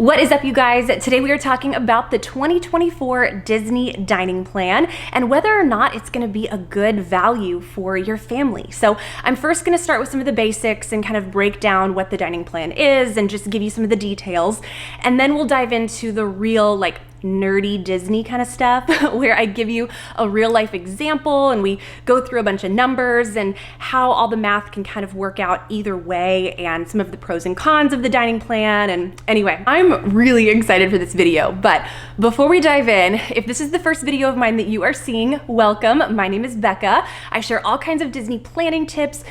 What is up, you guys? Today we are talking about the 2024 Disney dining plan and whether or not it's going to be a good value for your family. So I'm first going to start with some of the basics and kind of break down what the dining plan is and just give you some of the details. And then we'll dive into the real nerdy Disney kind of stuff where I give you a real life example and we go through a bunch of numbers and how all the math can kind of work out either way and some of the pros and cons of the dining plan. And anyway, I'm really excited for this video. But before we dive in, if this is the first video of mine that you are seeing, welcome. My name is Bekah. I share all kinds of Disney planning tips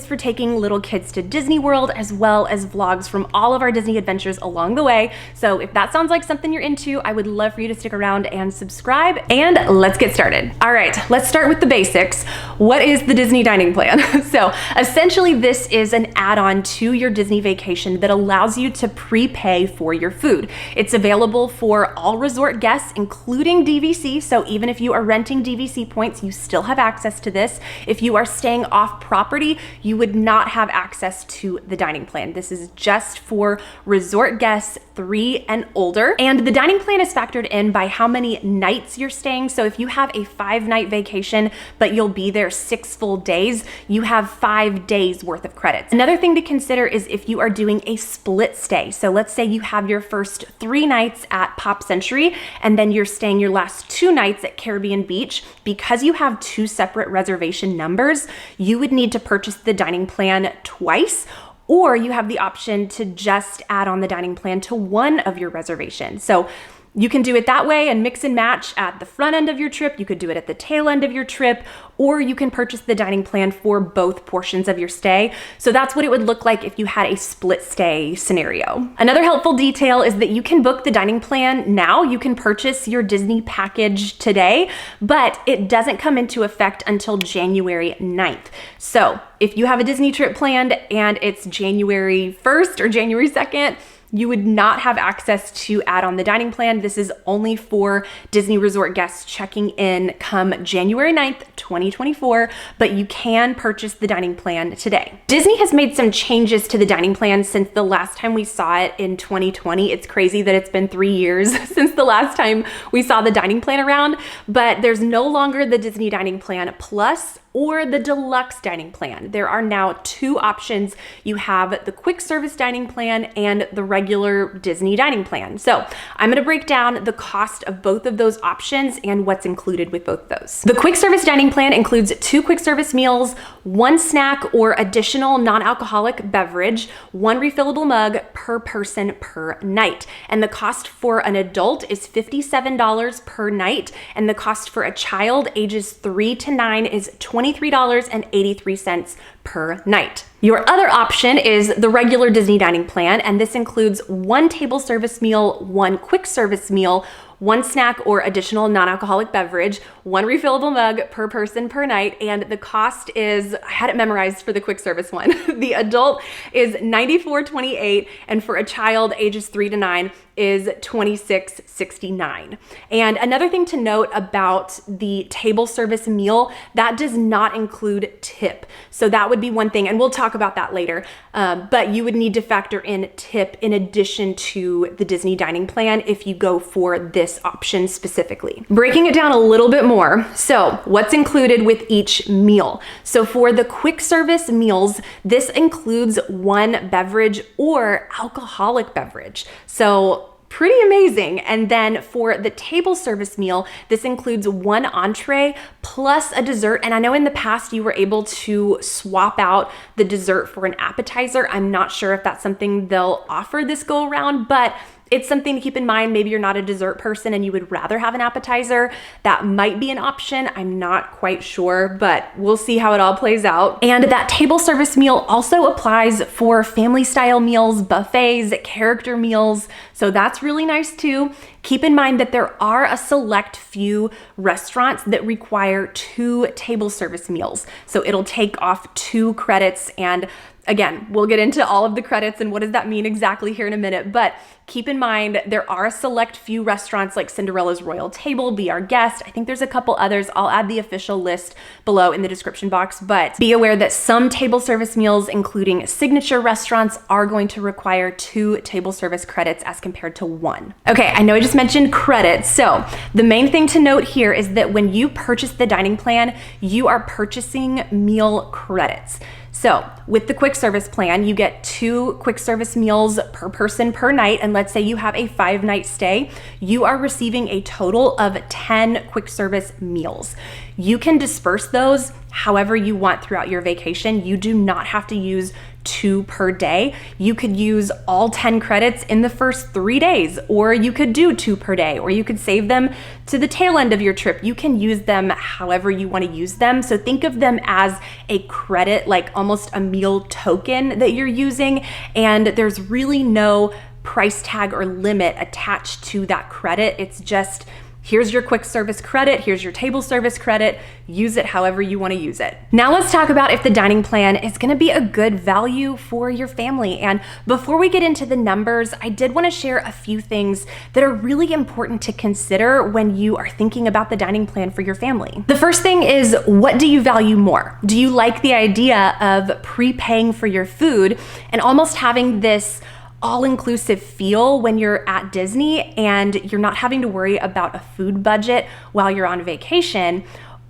for taking little kids to Disney World, as well as vlogs from all of our Disney adventures along the way. So if that sounds like something you're into, I would love for you to stick around and subscribe, and let's get started. All right, let's start with the basics. What is the Disney dining plan? So essentially this is an add-on to your Disney vacation that allows you to prepay for your food. It's available for all resort guests, including DVC. So even if you are renting DVC points, you still have access to this. If you are staying off property, you would not have access to the dining plan. This is just for resort guests 3 and older. And the dining plan is factored in by how many nights you're staying. So if you have a 5-night vacation, but you'll be there 6 full days, you have 5 days worth of credits. Another thing to consider is if you are doing a split stay. So let's say you have your first 3 nights at Pop Century, and then you're staying your last 2 nights at Caribbean Beach. Because you have 2 separate reservation numbers, you would need to purchase the dining plan twice, or you have the option to just add on the dining plan to one of your reservations. So you can do it that way and mix and match at the front end of your trip. You could do it at the tail end of your trip, or you can purchase the dining plan for both portions of your stay. So that's what it would look like if you had a split stay scenario. Another helpful detail is that you can book the dining plan now. You can purchase your Disney package today, but it doesn't come into effect until January 9th. So if you have a Disney trip planned and it's January 1st or January 2nd, you would not have access to add on the dining plan. This is only for Disney Resort guests checking in come January 9th, 2024, but you can purchase the dining plan today. Disney has made some changes to the dining plan since the last time we saw it in 2020. It's crazy that it's been 3 years since the last time we saw the dining plan around, but there's no longer the Disney Dining Plan Plus or the Deluxe dining plan. There are now 2 options. You have the quick service dining plan and the regular Disney dining plan. So I'm gonna break down the cost of both of those options and what's included with both of those. The quick service dining plan includes 2 quick service meals, 1 snack or additional non-alcoholic beverage, 1 refillable mug per person per night. And the cost for an adult is $57 per night, and the cost for a child ages 3 to 9 is $23.83 per night. Your other option is the regular Disney dining plan, and this includes 1 table service meal, 1 quick service meal, 1 snack or additional non-alcoholic beverage, 1 refillable mug per person per night, and the cost is, I had it memorized for the quick service one. The adult is $94.28, and for a child ages 3 to 9 is $26.69. And another thing to note about the table service meal, that does not include tip. So that would be one thing, and we'll talk about that later, but you would need to factor in tip in addition to the Disney dining plan if you go for this option specifically. Breaking it down a little bit more, so what's included with each meal? So for the quick service meals, this includes 1 beverage or alcoholic beverage. So pretty amazing. And then for the table service meal, this includes 1 entree plus a dessert. And I know in the past you were able to swap out the dessert for an appetizer. I'm not sure if that's something they'll offer this go around, but it's something to keep in mind. Maybe you're not a dessert person and you would rather have an appetizer. That might be an option. I'm not quite sure, but we'll see how it all plays out. And that table service meal also applies for family style meals, buffets, character meals. So that's really nice too. Keep in mind that there are a select few restaurants that require 2 table service meals. So it'll take off 2 credits, and Again, we'll get into all of the credits and what does that mean exactly here in a minute, but keep in mind there are a select few restaurants like Cinderella's Royal Table, Be Our Guest. I think there's a couple others. I'll add the official list below in the description box, but be aware that some table service meals, including signature restaurants, are going to require 2 table service credits as compared to 1. Okay, I know I just mentioned credits. So the main thing to note here is that when you purchase the dining plan, you are purchasing meal credits. So with the quick service plan, you get 2 quick service meals per person per night. And let's say you have a 5-night stay, you are receiving a total of 10 quick service meals. You can disperse those however you want throughout your vacation. You do not have to use 2 per day. You could use all 10 credits in the first 3 days, or you could do 2 per day, or you could save them to the tail end of your trip. You can use them however you want to use them. So think of them as a credit, like almost a meal token that you're using. And there's really no price tag or limit attached to that credit. It's just, here's your quick service credit, here's your table service credit, use it however you want to use it. Now let's talk about if the dining plan is going to be a good value for your family. And before we get into the numbers, I did want to share a few things that are really important to consider when you are thinking about the dining plan for your family. The first thing is, what do you value more? Do you like the idea of prepaying for your food and almost having this all-inclusive feel when you're at Disney and you're not having to worry about a food budget while you're on vacation?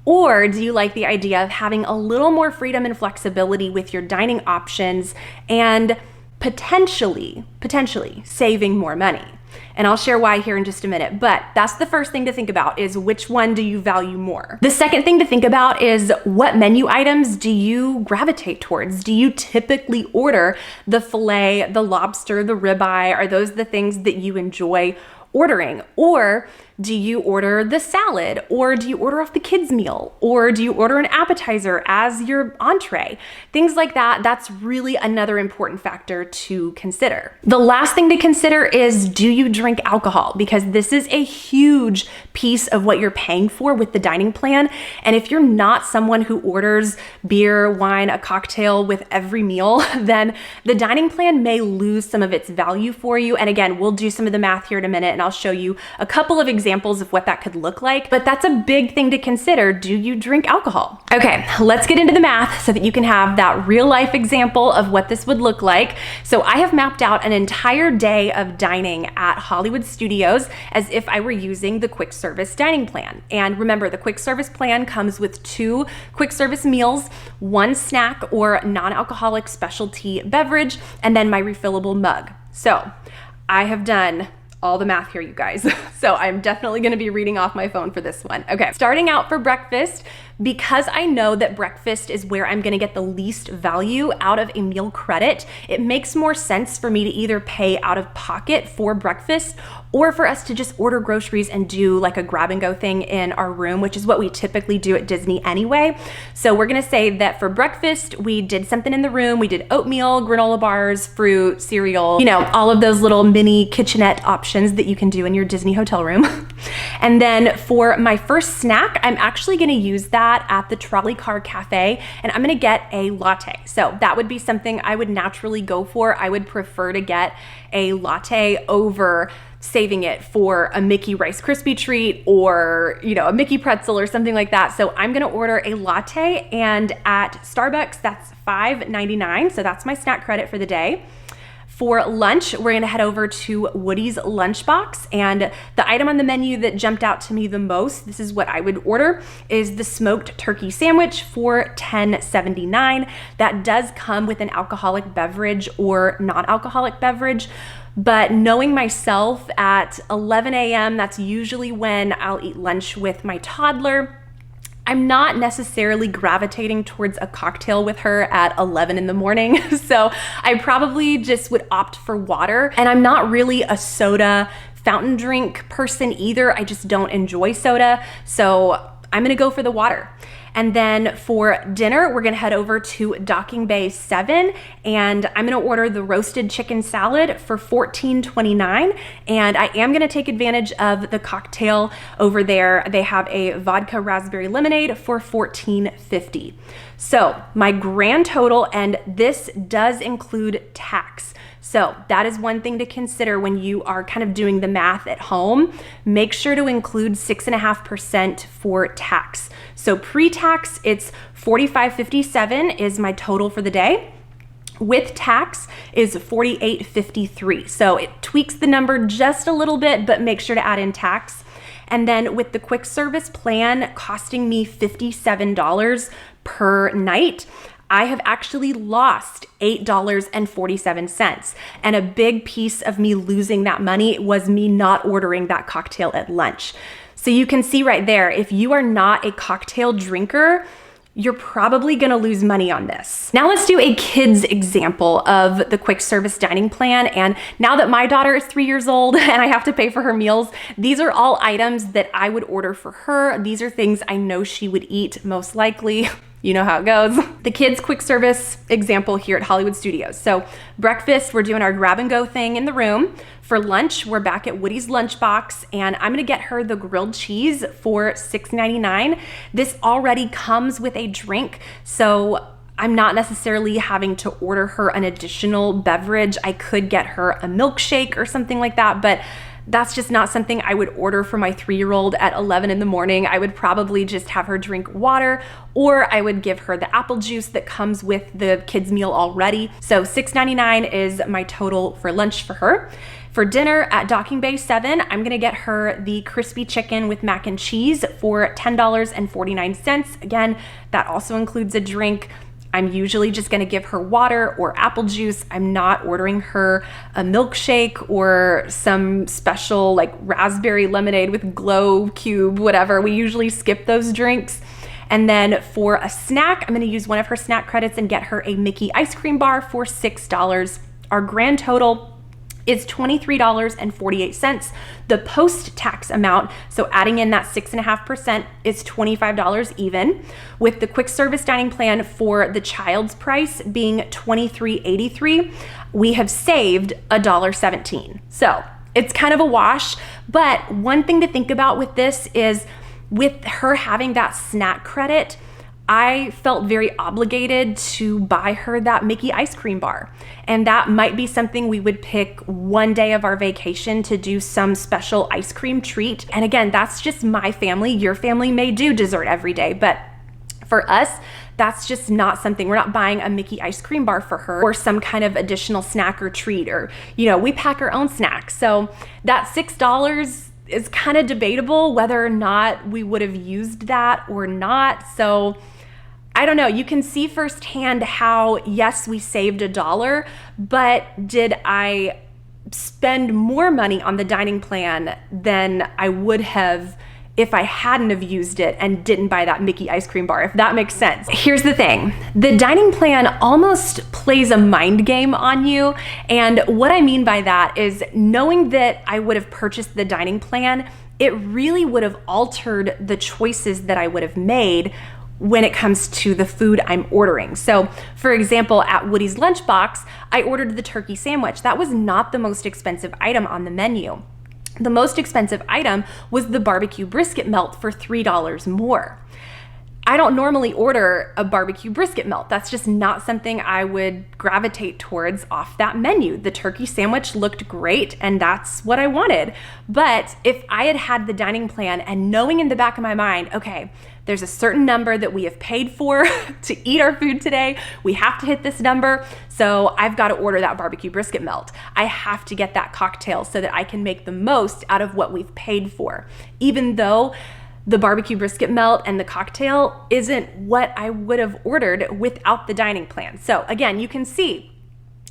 Or do you like the idea of having a little more freedom and flexibility with your dining options and potentially saving more money? And I'll share why here in just a minute, but that's the first thing to think about, is which one do you value more? The second thing to think about is, what menu items do you gravitate towards? Do you typically order the filet, the lobster, the ribeye? Are those the things that you enjoy ordering? Or do you order the salad? Or do you order off the kids' meal? Or do you order an appetizer as your entree? Things like that. That's really another important factor to consider. The last thing to consider is, do you drink alcohol? Because this is a huge piece of what you're paying for with the dining plan. And if you're not someone who orders beer, wine, a cocktail with every meal, then the dining plan may lose some of its value for you. And again, we'll do some of the math here in a minute, and I'll show you a couple of examples of what that could look like, but that's a big thing to consider. Do you drink alcohol? Okay, let's get into the math so that you can have that real life example of what this would look like. So I have mapped out an entire day of dining at Hollywood Studios as if I were using the quick service dining plan. And remember, the quick service plan comes with 2 quick service meals, 1 snack or non-alcoholic specialty beverage, and then my refillable mug. So I have done all the math here, you guys. So I'm definitely gonna be reading off my phone for this one. Okay, starting out for breakfast, because I know that breakfast is where I'm gonna get the least value out of a meal credit, it makes more sense for me to either pay out of pocket for breakfast or for us to just order groceries and do like a grab and go thing in our room, which is what we typically do at Disney anyway. So we're gonna say that for breakfast, we did something in the room. We did oatmeal, granola bars, fruit, cereal, you know, all of those little mini kitchenette options that you can do in your Disney hotel room. And then for my first snack, I'm actually gonna use that at the Trolley Car Cafe, and I'm gonna get a latte. So that would be something I would naturally go for. I would prefer to get a latte over saving it for a Mickey Rice Krispie treat or, you know, a Mickey pretzel or something like that. So I'm gonna order a latte, and at Starbucks, that's $5.99. So that's my snack credit for the day. For lunch, we're gonna head over to Woody's Lunchbox, and the item on the menu that jumped out to me the most, this is what I would order, is the smoked turkey sandwich for $10.79. That does come with an alcoholic beverage or non-alcoholic beverage, but knowing myself, at 11 a.m., that's usually when I'll eat lunch with my toddler. I'm not necessarily gravitating towards a cocktail with her at 11 in the morning. So I probably just would opt for water. And I'm not really a soda fountain drink person either. I just don't enjoy soda. So I'm gonna go for the water. And then for dinner, we're gonna head over to Docking Bay 7, and I'm gonna order the roasted chicken salad for $14.29. And I am gonna take advantage of the cocktail over there. They have a vodka raspberry lemonade for $14.50. So my grand total, and this does include tax. So that is one thing to consider when you are kind of doing the math at home. Make sure to include 6.5% for tax. So pre-tax, it's $45.57 is my total for the day. With tax is $48.53. So it tweaks the number just a little bit, but make sure to add in tax. And then with the quick service plan costing me $57 per night, I have actually lost $8.47. And a big piece of me losing that money was me not ordering that cocktail at lunch. So you can see right there, if you are not a cocktail drinker, you're probably gonna lose money on this. Now let's do a kid's example of the quick service dining plan. And now that my daughter is 3 years old and I have to pay for her meals, these are all items that I would order for her. These are things I know she would eat most likely. You know how it goes. The kids' quick service example here at Hollywood Studios. So breakfast, we're doing our grab and go thing in the room. For lunch, we're back at Woody's Lunchbox, and I'm gonna get her the grilled cheese for $6.99. This already comes with a drink, so I'm not necessarily having to order her an additional beverage. I could get her a milkshake or something like that, but that's just not something I would order for my 3-year-old at 11 in the morning. I would probably just have her drink water, or I would give her the apple juice that comes with the kids' meal already. So $6.99 is my total for lunch for her. For dinner at Docking Bay 7, I'm gonna get her the crispy chicken with mac and cheese for $10.49. Again, that also includes a drink. I'm usually just gonna give her water or apple juice. I'm not ordering her a milkshake or some special like raspberry lemonade with glow cube, whatever. We usually skip those drinks. And then for a snack, I'm gonna use one of her snack credits and get her a Mickey ice cream bar for $6. Our grand total is $23.48. The post-tax amount, so adding in that 6.5%, is $25 even, with the quick service dining plan for the child's price being $23.83. We have saved $1.17. So it's kind of a wash, but one thing to think about with this is with her having that snack credit, I felt very obligated to buy her that Mickey ice cream bar. And that might be something we would pick one day of our vacation to do some special ice cream treat. And again, that's just my family. Your family may do dessert every day, but for us, that's just not something. We're not buying a Mickey ice cream bar for her or some kind of additional snack or treat, or, you know, we pack our own snacks. So that $6 is kind of debatable whether or not we would have used that or not. So I don't know, you can see firsthand how, yes, we saved $1, but did I spend more money on the dining plan than I would have if I hadn't have used it and didn't buy that Mickey ice cream bar, if that makes sense. Here's the thing, the dining plan almost plays a mind game on you. And what I mean by that is knowing that I would have purchased the dining plan, it really would have altered the choices that I would have made when it comes to the food I'm ordering. So for example, at Woody's Lunchbox, I ordered the turkey sandwich. That was not the most expensive item on the menu. The most expensive item was the barbecue brisket melt for $3 more. I don't normally order a barbecue brisket melt. That's just not something I would gravitate towards off that menu. The turkey sandwich looked great and that's what I wanted. But if I had had the dining plan and knowing in the back of my mind, okay, there's a certain number that we have paid for to eat our food today. We have to hit this number. So I've got to order that barbecue brisket melt. I have to get that cocktail so that I can make the most out of what we've paid for. Even though the barbecue brisket melt and the cocktail isn't what I would have ordered without the dining plan. So again, you can see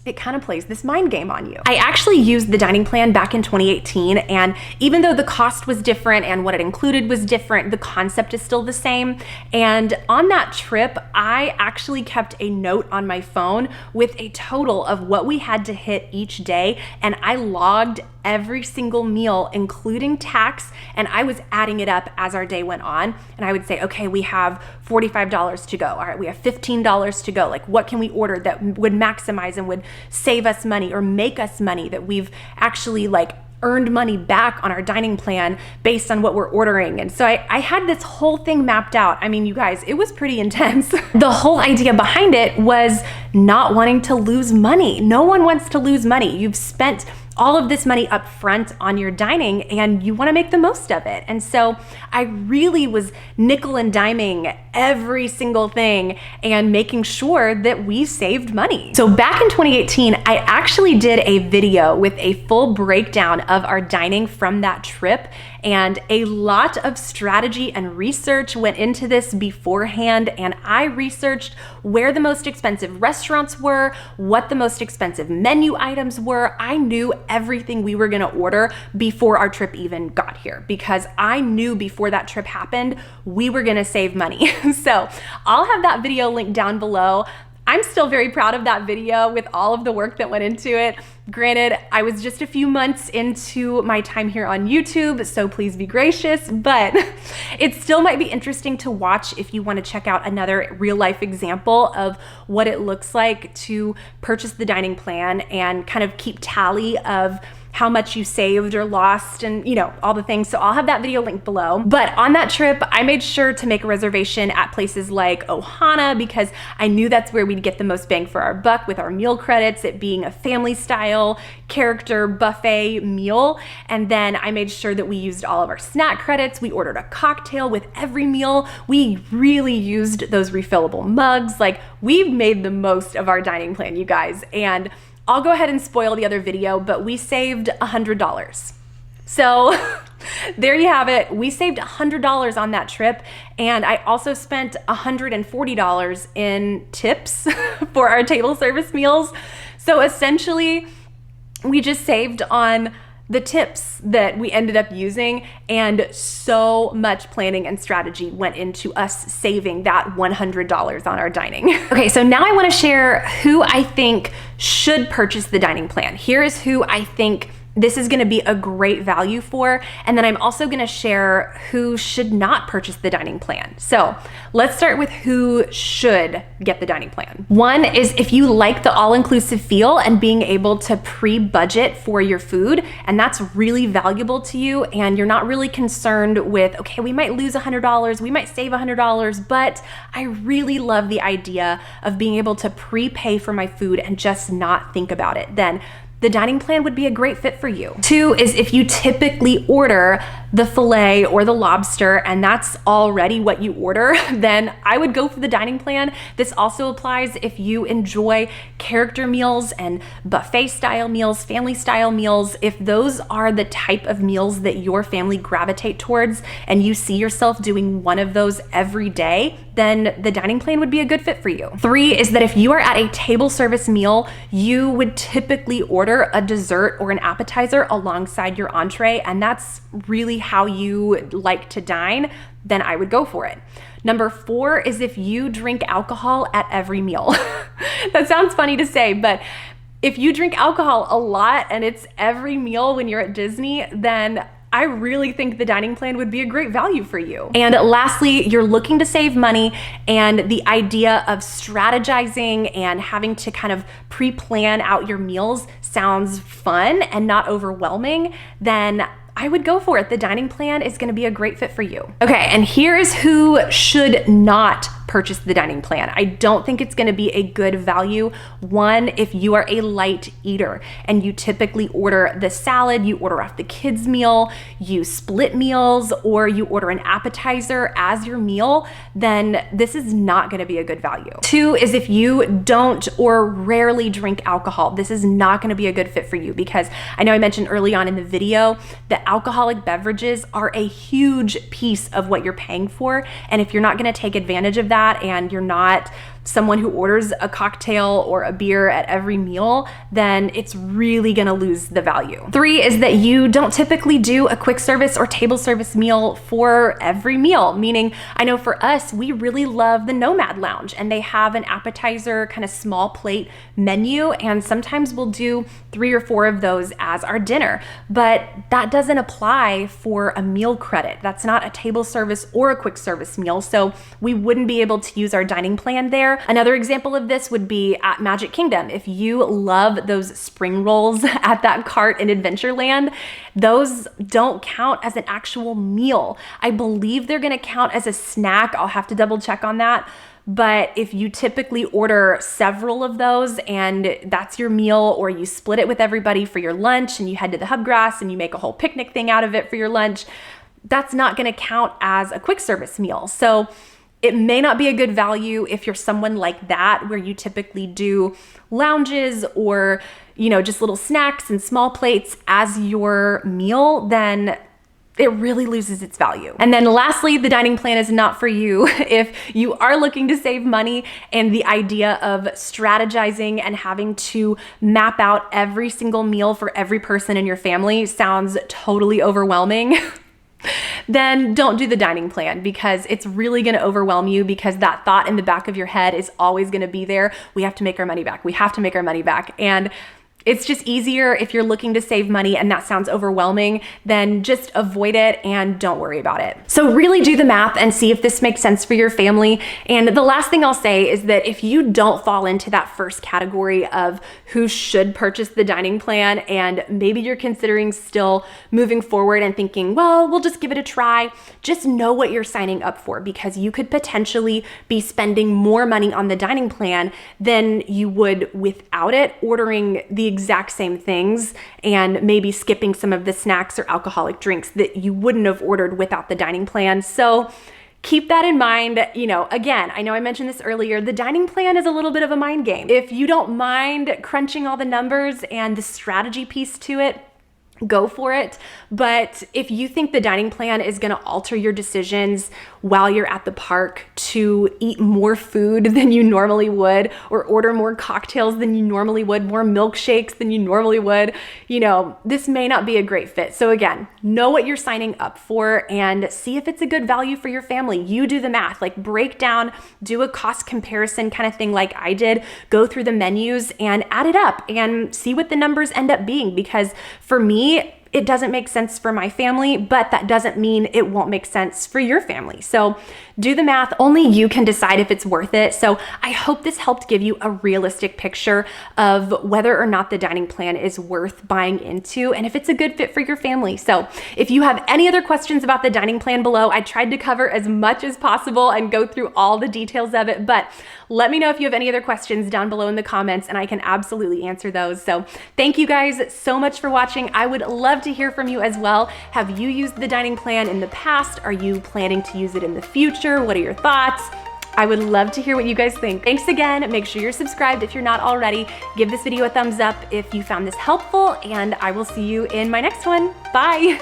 it kind of plays this mind game on you. I actually used the dining plan back in 2018, and even though the cost was different and what it included was different, the concept is still the same. And on that trip, I actually kept a note on my phone with a total of what we had to hit each day, and I logged every single meal, including tax, and I was adding it up as our day went on. And I would say, okay, we have $45 to go. All right, we have $15 to go. Like, what can we order that would maximize and would save us money or make us money, that we've actually like earned money back on our dining plan based on what we're ordering. And so I had this whole thing mapped out. I mean, you guys, it was pretty intense. The whole idea behind it was not wanting to lose money. No one wants to lose money. You've spent all of this money up front on your dining and you want to make the most of it. And so I really was nickel and diming every single thing and making sure that we saved money. So back in 2018, I actually did a video with a full breakdown of our dining from that trip, and a lot of strategy and research went into this beforehand. And I researched where the most expensive restaurants were, what the most expensive menu items were. I knew everything we were gonna order before our trip even got here, because I knew before that trip happened, we were gonna save money. So I'll have that video linked down below. I'm still very proud of that video with all of the work that went into it. Granted, I was just a few months into my time here on YouTube, so please be gracious, but it still might be interesting to watch if you want to check out another real life example of what it looks like to purchase the dining plan and kind of keep tally of how much you saved or lost and, you know, all the things. So I'll have that video linked below. But on that trip, I made sure to make a reservation at places like Ohana because I knew that's where we'd get the most bang for our buck with our meal credits, it being a family style character buffet meal. And then I made sure that we used all of our snack credits. We ordered a cocktail with every meal. We really used those refillable mugs. Like, we've made the most of our dining plan, you guys. And I'll go ahead and spoil the other video, but we saved $100. So there you have it. We saved $100 on that trip. And I also spent $140 in tips for our table service meals. So essentially, we just saved on the tips that we ended up using, and so much planning and strategy went into us saving that $100 on our dining. Okay, so now I want to share who I think should purchase the dining plan. Here is who I think this is going to be a great value for, and then I'm also going to share who should not purchase the dining plan. So let's start with who should get the dining plan. One is if you like the all-inclusive feel and being able to pre-budget for your food, and that's really valuable to you, and you're not really concerned with, okay, we might lose $100, we might save $100, but I really love the idea of being able to prepay for my food and just not think about it, then the dining plan would be a great fit for you. Two is if you typically order the filet or the lobster and that's already what you order, then I would go for the dining plan. This also applies if you enjoy character meals and buffet style meals, family style meals. If those are the type of meals that your family gravitate towards and you see yourself doing one of those every day, then the dining plan would be a good fit for you. Three is that if you are at a table service meal, you would typically order a dessert or an appetizer alongside your entree, and that's really how you like to dine, then I would go for it. Number four is if you drink alcohol at every meal. That sounds funny to say, but if you drink alcohol a lot and it's every meal when you're at Disney, then I really think the dining plan would be a great value for you. And lastly, you're looking to save money, and the idea of strategizing and having to kind of pre-plan out your meals sounds fun and not overwhelming, then I would go for it. The dining plan is gonna be a great fit for you. Okay, and here is who should not purchase the dining plan. I don't think it's gonna be a good value. One, if you are a light eater and you typically order the salad, you order off the kids' meal, you split meals, or you order an appetizer as your meal, then this is not gonna be a good value. Two is if you don't or rarely drink alcohol, this is not gonna be a good fit for you, because I know I mentioned early on in the video that alcoholic beverages are a huge piece of what you're paying for. And if you're not gonna take advantage of that and you're not someone who orders a cocktail or a beer at every meal, then it's really gonna lose the value. 3 is that you don't typically do a quick service or table service meal for every meal, meaning I know for us, we really love the Nomad Lounge, and they have an appetizer kind of small plate menu, and sometimes we'll do 3 or 4 of those as our dinner, but that doesn't apply for a meal credit. That's not a table service or a quick service meal, so we wouldn't be able to use our dining plan there. Another example of this would be at Magic Kingdom. If you love those spring rolls at that cart in Adventureland, those don't count as an actual meal. I believe they're gonna count as a snack. I'll have to double check on that. But if you typically order several of those and that's your meal, or you split it with everybody for your lunch and you head to the Hubgrass and you make a whole picnic thing out of it for your lunch, that's not gonna count as a quick service meal. So it may not be a good value if you're someone like that, where you typically do lounges or, just little snacks and small plates as your meal, then it really loses its value. And then lastly, the dining plan is not for you if you are looking to save money and the idea of strategizing and having to map out every single meal for every person in your family sounds totally overwhelming. Then don't do the dining plan, because it's really going to overwhelm you, because that thought in the back of your head is always going to be there. We have to make our money back. We have to make our money back. And it's just easier if you're looking to save money and that sounds overwhelming, then just avoid it and don't worry about it. So really do the math and see if this makes sense for your family. And the last thing I'll say is that if you don't fall into that first category of who should purchase the dining plan, and maybe you're considering still moving forward and thinking, well, we'll just give it a try, just know what you're signing up for, because you could potentially be spending more money on the dining plan than you would without it, ordering the exact same things and maybe skipping some of the snacks or alcoholic drinks that you wouldn't have ordered without the dining plan. So keep that in mind. Again, I know I mentioned this earlier, the dining plan is a little bit of a mind game. If you don't mind crunching all the numbers and the strategy piece to it, go for it. But if you think the dining plan is going to alter your decisions while you're at the park to eat more food than you normally would, or order more cocktails than you normally would, more milkshakes than you normally would, this may not be a great fit. So again, know what you're signing up for and see if it's a good value for your family. You do the math, like break down, do a cost comparison kind of thing like I did, go through the menus and add it up and see what the numbers end up being. Because for me, it doesn't make sense for my family, but that doesn't mean it won't make sense for your family. So do the math. Only you can decide if it's worth it. So I hope this helped give you a realistic picture of whether or not the dining plan is worth buying into and if it's a good fit for your family. So if you have any other questions about the dining plan below, I tried to cover as much as possible and go through all the details of it, but let me know if you have any other questions down below in the comments and I can absolutely answer those. So thank you guys so much for watching. I would love to hear from you as well. Have you used the dining plan in the past? Are you planning to use it in the future? What are your thoughts? I would love to hear what you guys think. Thanks again. Make sure you're subscribed if you're not already. Give this video a thumbs up if you found this helpful, and I will see you in my next one. Bye.